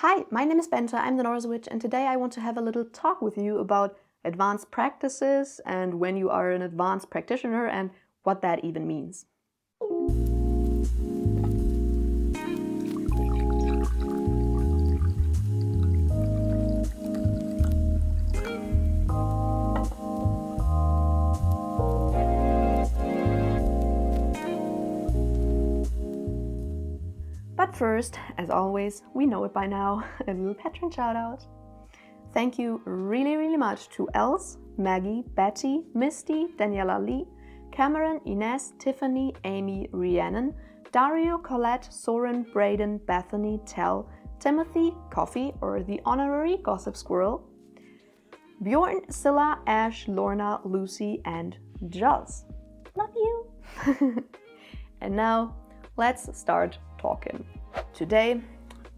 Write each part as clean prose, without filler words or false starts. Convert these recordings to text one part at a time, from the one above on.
Hi, my name is Benta, I'm the Norse Witch, and today I want to have a little talk with you about advanced practices and when you are an advanced practitioner and what that even means. But first, as always, we know it by now, a little patron shout out. Thank you really much to Els, Maggie, Betty, Misty, Daniela Lee, Cameron, Ines, Tiffany, Amy, Rhiannon, Dario, Colette, Soren, Braden, Bethany, Tell, Timothy, Coffee, or the honorary Gossip Squirrel, Bjorn, Scylla, Ash, Lorna, Lucy, and Joz. Love you! And now, let's start talking. Today,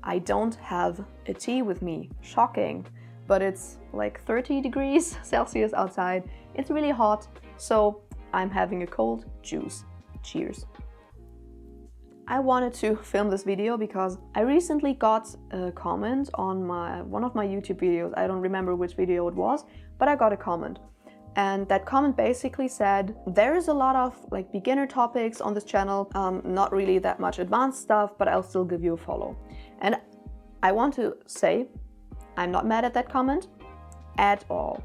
I don't have a tea with me. Shocking. But it's like 30 degrees Celsius outside. It's really hot, so I'm having a cold juice. Cheers. I wanted to film this video because I recently got a comment on one of my YouTube videos. I don't remember which video it was, but I got a comment. And that comment basically said, there is a lot of beginner topics on this channel, not really that much advanced stuff, but I'll still give you a follow. And I want to say, I'm not mad at that comment at all.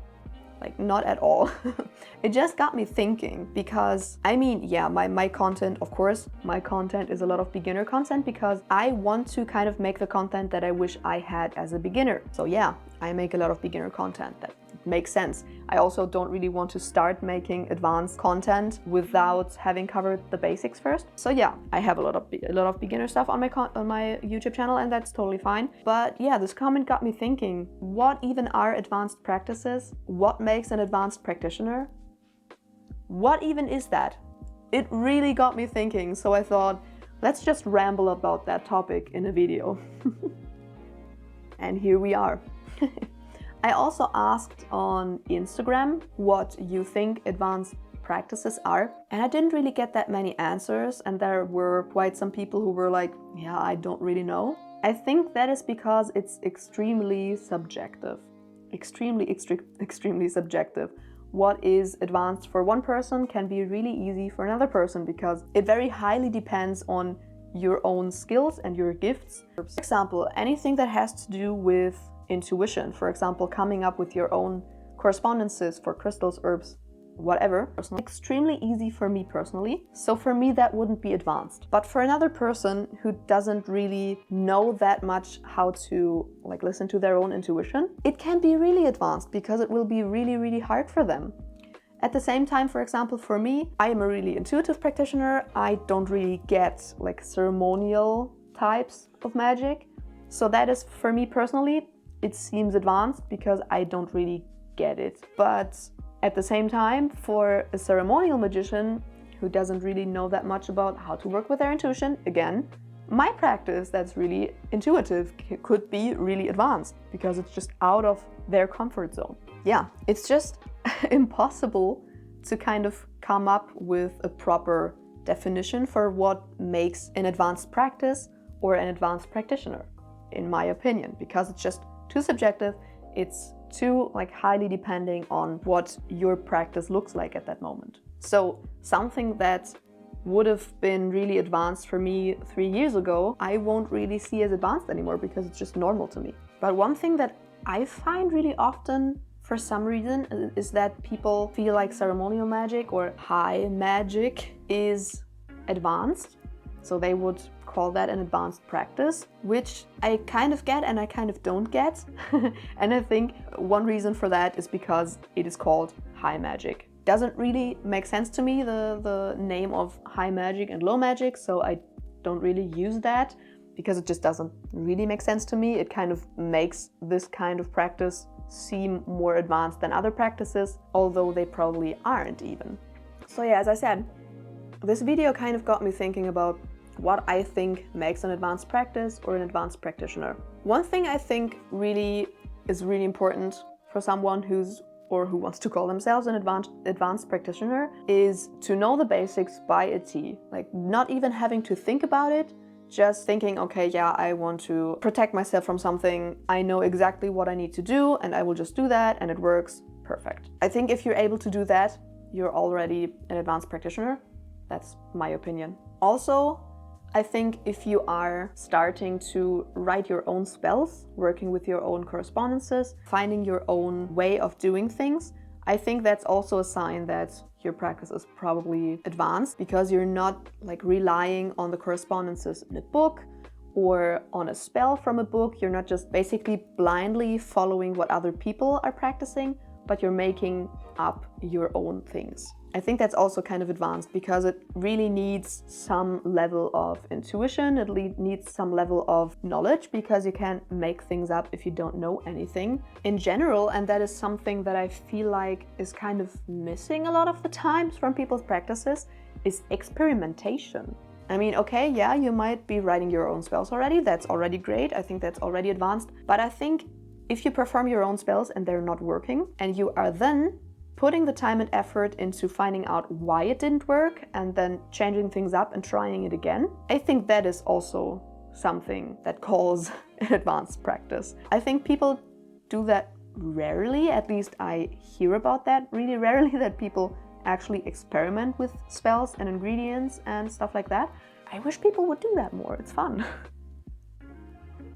Not at all. It just got me thinking because, yeah, my content, of course, my content is a lot of beginner content because I want to kind of make the content that I wish I had as a beginner. So yeah, I make a lot of beginner content. That makes sense. I also don't really want to start making advanced content without having covered the basics first. So yeah, I have a lot of beginner stuff on my YouTube channel, and that's totally fine. But yeah, this comment got me thinking, what even are advanced practices? What makes an advanced practitioner? What even is that? It really got me thinking, so I thought, let's just ramble about that topic in a video. And here we are. I also asked on Instagram what you think advanced practices are, and I didn't really get that many answers, and there were quite some people who were like, yeah, I don't really know. I think that is because it's extremely subjective. Extremely subjective. What is advanced for one person can be really easy for another person because it very highly depends on your own skills and your gifts. For example, anything that has to do with intuition, for example, coming up with your own correspondences for crystals, herbs, whatever, extremely easy for me personally. So for me, that wouldn't be advanced. But for another person who doesn't really know that much how to listen to their own intuition, it can be really advanced because it will be really hard for them. At the same time, for example, for me, I am a really intuitive practitioner. I don't really get ceremonial types of magic. So that is, for me personally, it seems advanced because I don't really get it. But at the same time, for a ceremonial magician who doesn't really know that much about how to work with their intuition, again, my practice that's really intuitive could be really advanced because it's just out of their comfort zone. Yeah, it's just impossible to kind of come up with a proper definition for what makes an advanced practice or an advanced practitioner, in my opinion, because it's just too subjective. It's too highly depending on what your practice looks like at that moment. So something that would have been really advanced for me 3 years ago, I won't really see as advanced anymore because it's just normal to me. But one thing that I find really often for some reason is that people feel like ceremonial magic or high magic is advanced. So they would call that an advanced practice, which I kind of get and I kind of don't get. And I think one reason for that is because it is called high magic. Doesn't really make sense to me, the name of high magic and low magic, so I don't really use that because it just doesn't really make sense to me. It kind of makes this kind of practice seem more advanced than other practices, although they probably aren't even. So yeah, as I said, this video kind of got me thinking about what I think makes an advanced practice or an advanced practitioner. One thing I think is really important for someone who wants to call themselves an advanced practitioner is to know the basics by a T. Not even having to think about it, just thinking, okay, yeah, I want to protect myself from something. I know exactly what I need to do and I will just do that and it works. Perfect. I think if you're able to do that, you're already an advanced practitioner. That's my opinion. Also, I think if you are starting to write your own spells, working with your own correspondences, finding your own way of doing things, I think that's also a sign that your practice is probably advanced, because you're not like relying on the correspondences in a book or on a spell from a book. You're not just basically blindly following what other people are practicing, but you're making up your own things. I think that's also kind of advanced, because it really needs some level of intuition, it needs some level of knowledge, because you can't make things up if you don't know anything in general. And that is something that I feel like is kind of missing a lot of the times from people's practices, is experimentation. I mean, okay, yeah, you might be writing your own spells already, that's already great, I think that's already advanced, but I think if you perform your own spells and they're not working, and you are then putting the time and effort into finding out why it didn't work and then changing things up and trying it again, I think that is also something that calls an advanced practice. I think people do that rarely, at least I hear about that really rarely, that people actually experiment with spells and ingredients and stuff like that. I wish people would do that more, it's fun.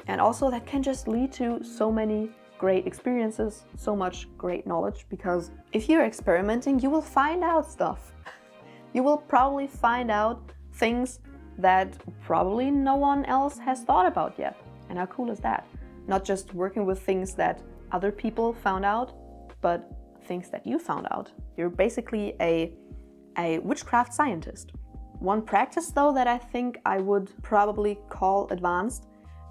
And also that can just lead to so many great experiences, so much great knowledge, because if you're experimenting, you will find out stuff. You will probably find out things that probably no one else has thought about yet. And how cool is that? Not just working with things that other people found out, but things that you found out. You're basically a witchcraft scientist. One practice though that I think I would probably call advanced,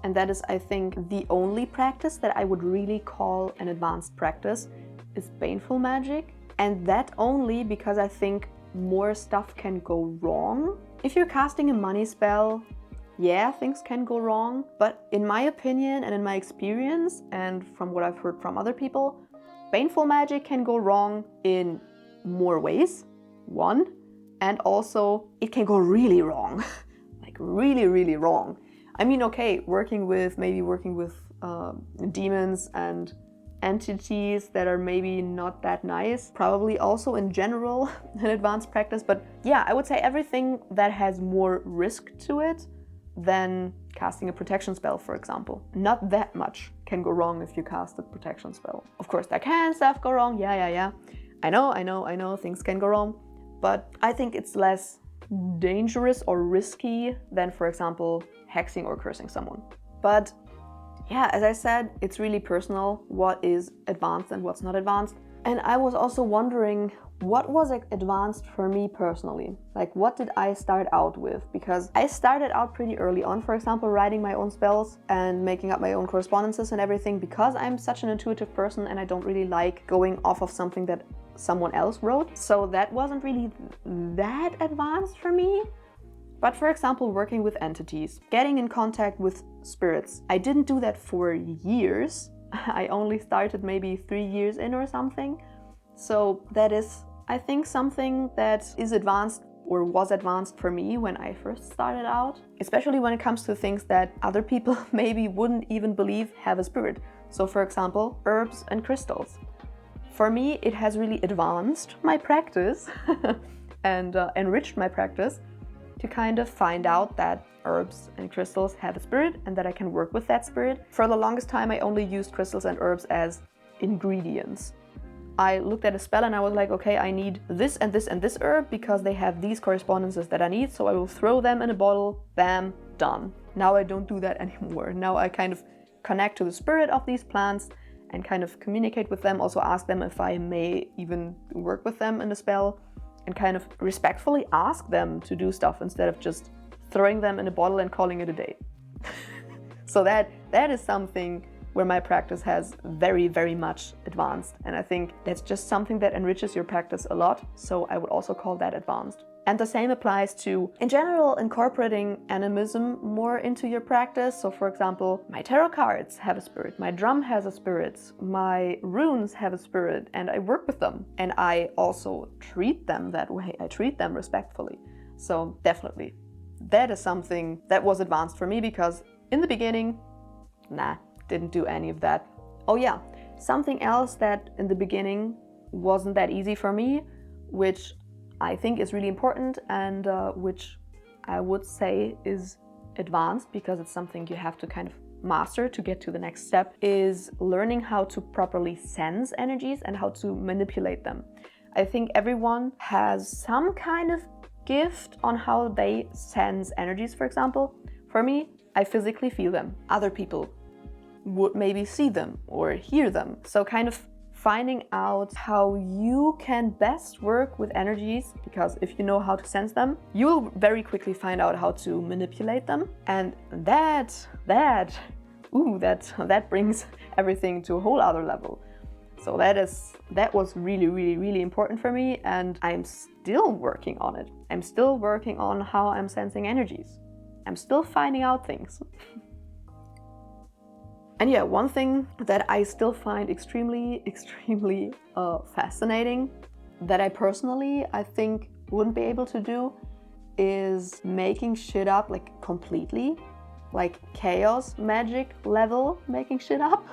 and that is, I think, the only practice that I would really call an advanced practice, is baneful magic. And that only because I think more stuff can go wrong. If you're casting a money spell, yeah, things can go wrong. But in my opinion and in my experience, and from what I've heard from other people, baneful magic can go wrong in more ways, one. And also, it can go really wrong. Like really, really wrong. I mean, okay, working with demons and entities that are maybe not that nice, probably also in general an advanced practice. But yeah, I would say everything that has more risk to it than casting a protection spell, for example. Not that much can go wrong if you cast a protection spell. Of course, there can stuff go wrong, yeah. I know, things can go wrong. But I think it's less dangerous or risky than, for example, hexing or cursing someone. But yeah, as I said, it's really personal what is advanced and what's not advanced. And I was also wondering, what was advanced for me personally? Like, what did I start out with? Because I started out pretty early on, for example, writing my own spells and making up my own correspondences and everything, because I'm such an intuitive person and I don't really like going off of something that someone else wrote. So that wasn't really that advanced for me. But for example, working with entities, getting in contact with spirits, I didn't do that for years. I only started maybe 3 years in or something. So that is, I think, something that is advanced or was advanced for me when I first started out. Especially when it comes to things that other people maybe wouldn't even believe have a spirit. So for example, herbs and crystals. For me, it has really advanced my practice and enriched my practice to kind of find out that herbs and crystals have a spirit and that I can work with that spirit. For the longest time, I only used crystals and herbs as ingredients. I looked at a spell and I was like, okay, I need this and this and this herb because they have these correspondences that I need, so I will throw them in a bottle, bam, done. Now I don't do that anymore. Now I kind of connect to the spirit of these plants and kind of communicate with them, also ask them if I may even work with them in the spell, and kind of respectfully ask them to do stuff instead of just throwing them in a bottle and calling it a day. So that is something where my practice has very, very much advanced. And I think that's just something that enriches your practice a lot. So I would also call that advanced. And the same applies to, in general, incorporating animism more into your practice. So for example, my tarot cards have a spirit, my drum has a spirit, my runes have a spirit, and I work with them. And I also treat them that way. I treat them respectfully. So definitely that is something that was advanced for me, because in the beginning, didn't do any of that. Oh yeah, something else that in the beginning wasn't that easy for me, which I think is really important, and which I would say is advanced because it's something you have to kind of master to get to the next step, is learning how to properly sense energies and how to manipulate them. I think everyone has some kind of gift on how they sense energies, for example. For me, I physically feel them. Other people would maybe see them or hear them. So kind of finding out how you can best work with energies, because if you know how to sense them, you'll very quickly find out how to manipulate them. And that brings everything to a whole other level. So that was really important for me, and I'm still working on it. I'm still working on how I'm sensing energies. I'm still finding out things. And yeah, one thing that I still find extremely fascinating, that I personally, I think, wouldn't be able to do, is making shit up, like completely, like chaos magic level making shit up.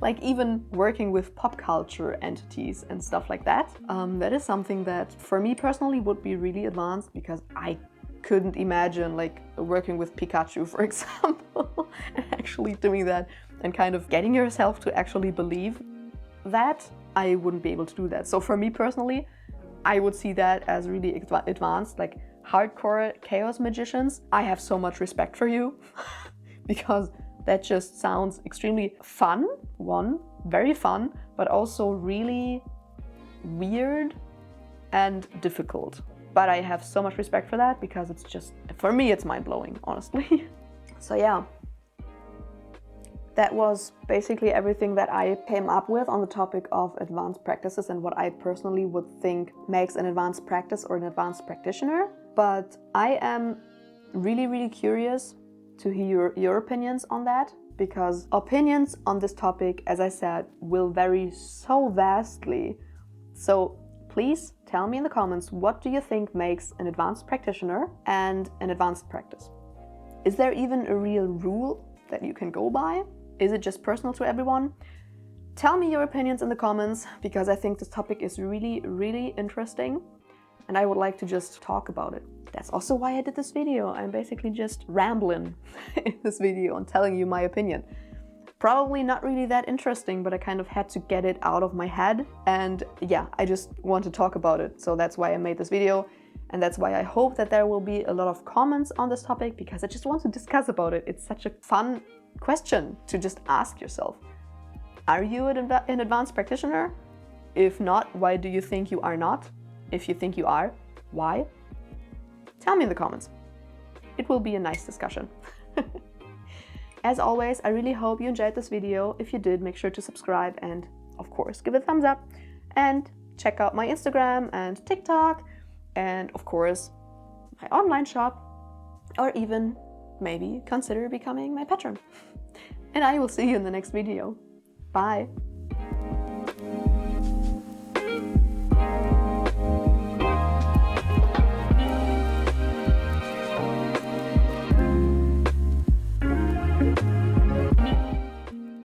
Like even working with pop culture entities and stuff like that. That is something that for me personally would be really advanced, because I couldn't imagine like working with Pikachu, for example, and actually doing that and kind of getting yourself to actually believe that. I wouldn't be able to do that. So for me personally, I would see that as really advanced, like hardcore chaos magicians. I have so much respect for you because that just sounds extremely fun, very fun, but also really weird and difficult. But I have so much respect for that, because it's just, for me, it's mind-blowing, honestly. So yeah, that was basically everything that I came up with on the topic of advanced practices and what I personally would think makes an advanced practice or an advanced practitioner. But I am really curious to hear your opinions on that, because opinions on this topic, as I said, will vary so vastly. So please tell me in the comments, what do you think makes an advanced practitioner and an advanced practice? Is there even a real rule that you can go by? Is it just personal to everyone? Tell me your opinions in the comments, because I think this topic is really interesting and I would like to just talk about it. That's also why I did this video. I'm basically just rambling in this video and telling you my opinion. Probably not really that interesting, but I kind of had to get it out of my head. And yeah, I just want to talk about it. So that's why I made this video. And that's why I hope that there will be a lot of comments on this topic, because I just want to discuss about it. It's such a fun question to just ask yourself. Are you an advanced practitioner? If not, why do you think you are not? If you think you are, why? Tell me in the comments. It will be a nice discussion. As always, I really hope you enjoyed this video. If you did, make sure to subscribe and, of course, give it a thumbs up. And check out my Instagram and TikTok and, of course, my online shop, or even maybe consider becoming my patron. And I will see you in the next video. Bye!